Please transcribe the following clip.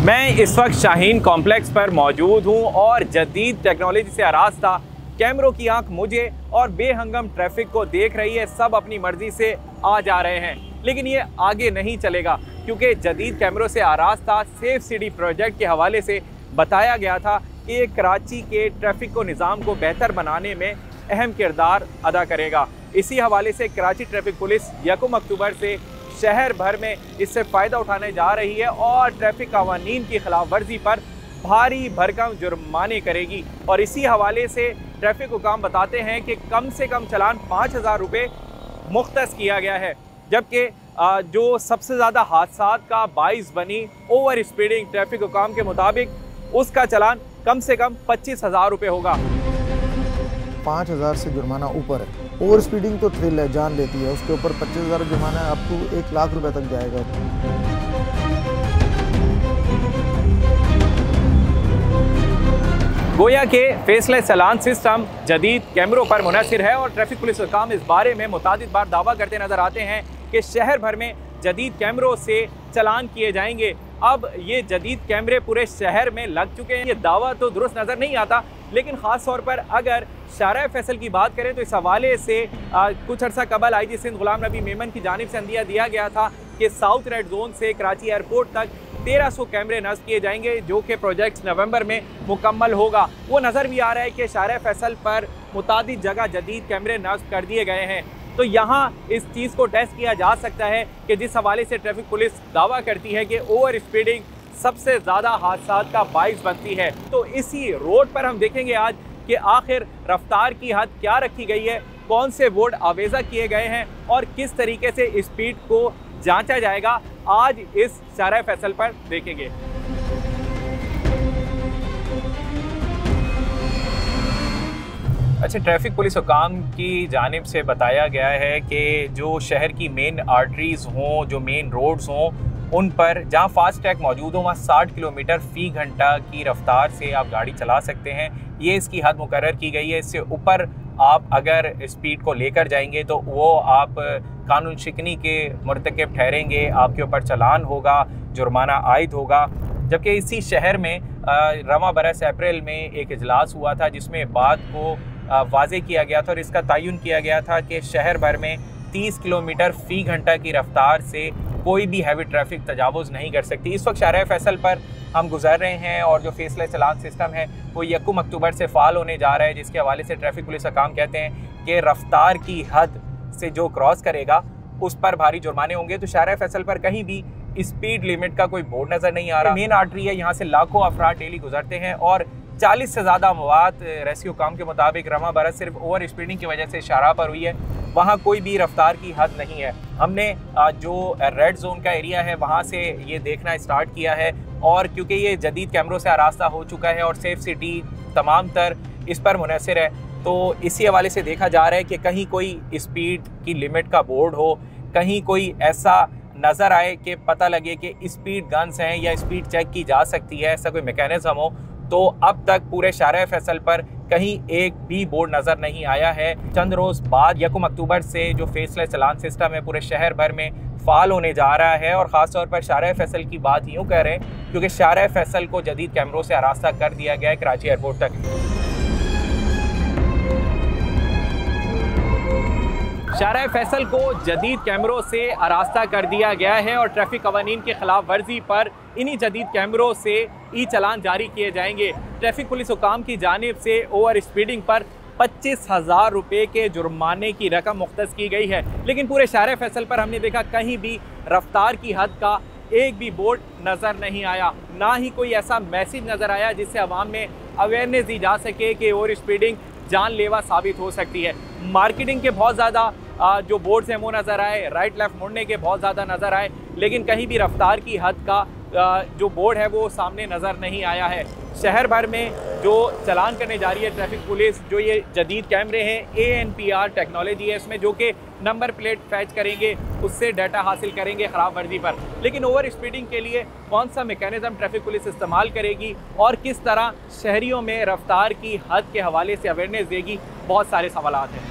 मैं इस वक्त शाहीन कॉम्प्लेक्स पर मौजूद हूं और जदीद टेक्नोलॉजी से आरास्ता कैमरों की आंख मुझे और बेहंगम ट्रैफिक को देख रही है। सब अपनी मर्जी से आ जा रहे हैं, लेकिन ये आगे नहीं चलेगा क्योंकि जदीद कैमरों से आरास्ता सेफ सिटी प्रोजेक्ट के हवाले से बताया गया था कि ये कराची के ट्रैफिक को निज़ाम को बेहतर बनाने में अहम किरदार अदा करेगा। इसी हवाले से कराची ट्रैफिक पुलिस 1 अक्टूबर से शहर भर में इससे फ़ायदा उठाने जा रही है और ट्रैफिक कानून की खिलाफ वर्जी पर भारी भरकम जुर्माने करेगी। और इसी हवाले से ट्रैफिक हुकाम बताते हैं कि कम से कम चालान 5,000 रुपये मुख्तस किया गया है, जबकि जो सबसे ज़्यादा हादसात का बाइस बनी ओवर स्पीडिंग, ट्रैफिक हुकाम के मुताबिक उसका चालान कम से कम 25,000 रुपये होगा। 5,000 से जुर्माना ऊपर है। ओवर स्पीडिंग तो थ्रिल है, जान लेती है, उसके ऊपर 25,000 जुर्माना अप टू 1 लाख रुपए तक जाएगा। गोया के फेसलेस चालान सिस्टम जदीद कैमरों पर मुनहसर है और ट्रैफिक पुलिस हुकाम इस बारे में मुतादिद बार दावा करते नजर आते हैं कि शहर भर में जदीद कैमरों से चालान किए जाएंगे। अब ये जदीद कैमरे पूरे शहर में लग चुके हैं। ये दावा तो दुरुस्त नज़र नहीं आता, लेकिन ख़ास तौर पर अगर शारा फैसल की बात करें तो इस हवाले से कुछ अर्सा कबल IG सिंध गुलाम नबी मेमन की जानिब से अंदिया दिया गया था कि साउथ रेड जोन से कराची एयरपोर्ट तक 1300 कैमरे नस्ब किए जाएंगे, जो कि प्रोजेक्ट नवंबर में मुकम्मल होगा। वो नज़र भी आ रहा है कि शारा फैसल पर मुतादिद जगह जदीद कैमरे नस्ब कर दिए गए हैं। तो यहाँ इस चीज़ को टेस्ट किया जा सकता है कि जिस हवाले से ट्रैफिक पुलिस दावा करती है कि ओवर स्पीडिंग सबसे ज़्यादा हादसात का बाइस बनती है, तो इसी रोड पर हम देखेंगे आज कि आखिर रफ्तार की हद क्या रखी गई है, कौन से बोर्ड आवेज़ा किए गए हैं और किस तरीके से स्पीड को जांचा जाएगा, आज इस शारा फैसल पर देखेंगे। अच्छा, ट्रैफिक पुलिस हुकाम की जानिब से बताया गया है कि जो शहर की मेन आर्टरीज़ हों, जो मेन रोड्स हों, उन पर जहाँ फास्ट ट्रैक मौजूद हो वहाँ 60 किलोमीटर फ़ी घंटा की रफ्तार से आप गाड़ी चला सकते हैं। ये इसकी हद मुकर्रर की गई है। इससे ऊपर आप अगर स्पीड को लेकर जाएंगे तो वो आप कानून शिकनी के मुर्तकिब ठहरेंगे, आपके ऊपर चालान होगा, जुर्माना आयद होगा। जबकि इसी शहर में रवां बरस अप्रैल में एक इजलास हुआ था जिसमें बात को वाज़े किया गया था और इसका तयन किया गया था कि शहर भर में 30 किलोमीटर फ़ी घंटा की रफ्तार से कोई भी हैवी ट्रैफिक तजावुज़ नहीं कर सकती। इस वक्त शारा फैसल पर हम गुजर रहे हैं और जो फेसलेस चालान सिस्टम है वो 1 अक्टूबर से फ़ाल होने जा रहा है, जिसके हवाले से ट्रैफिक पुलिस हुकाम कहते हैं कि रफ्तार की हद से जो क्रॉस करेगा उस पर भारी जुर्माने होंगे। तो शारा फैसल पर कहीं भी स्पीड लिमिट का कोई बोर्ड नज़र नहीं आ रहा। मेन आर्टरी है, यहाँ से लाखों अफराद डेली गुजरते हैं और 40 से ज़्यादा मवात रेस्क्यू काम के मुताबिक रवां बरस सिर्फ ओवर स्पीडिंग की वजह से शारा पर हुई है। वहाँ कोई भी रफ्तार की हद नहीं है। हमने जो रेड जोन का एरिया है वहाँ से ये देखना स्टार्ट किया है और क्योंकि ये जदीद कैमरों से आरास्ता हो चुका है और सेफ सिटी तमाम तर इस पर मुनहसर है, तो इसी हवाले से देखा जा रहा है कि कहीं कोई स्पीड की लिमिट का बोर्ड हो, कहीं कोई ऐसा नज़र आए कि पता लगे कि स्पीड गन्स हैं या स्पीड चेक की जा सकती है, ऐसा कोई मैकेनिज्म हो। तो अब तक पूरे शारा फैसल पर कहीं एक भी बोर्ड नज़र नहीं आया है। चंद रोज़ बाद 1 अक्टूबर से जो फेसलेस चालान सिस्टम है पूरे शहर भर में फ़ाल होने जा रहा है और ख़ास तौर पर शारा फैसल की बात यूँ कह रहे हैं क्योंकि शारा फैसल को जदीद कैमरों से आरास्ता कर दिया गया है कराची एयरपोर्ट तक। शारा फैसल को जदीद कैमरों से आरास्ता कर दिया गया है और ट्रैफिक कवानीन की खिलाफ वर्जी पर इन्हीं जदीद कैमरों से ई चालान जारी किए जाएंगे। ट्रैफिक पुलिस हुकाम की जानिब से ओवर स्पीडिंग पर 25,000 रुपये के जुर्माने की रकम मुख्तस की गई है, लेकिन पूरे शारा फैसल पर हमने देखा कहीं भी रफ्तार की हद का एक भी बोर्ड नज़र नहीं आया, ना ही कोई ऐसा मैसेज नज़र आया जिससे अवाम में अवेयरनेस दी जा सके कि ओवर स्पीडिंग जानलेवा साबित हो सकती है। मार्केटिंग के बहुत ज़्यादा जो बोर्ड्स हैं वो नज़र आए, राइट लेफ़्ट मुड़ने के बहुत ज़्यादा नज़र आए, लेकिन कहीं भी रफ्तार की हद का जो बोर्ड है वो सामने नज़र नहीं आया है। शहर भर में जो चालान करने जा रही है ट्रैफिक पुलिस, जो ये जदीद कैमरे हैं ANPR टेक्नोलॉजी है इसमें, जो कि नंबर प्लेट फैच करेंगे, उससे डाटा हासिल करेंगे ख़राब वर्दी पर। लेकिन ओवर स्पीडिंग के लिए कौन सा मैकेनिज़्म ट्रैफिक पुलिस इस्तेमाल करेगी और किस तरह शहरियों में रफ्तार की हद के हवाले से अवेयरनेस देगी, बहुत सारे सवालात हैं।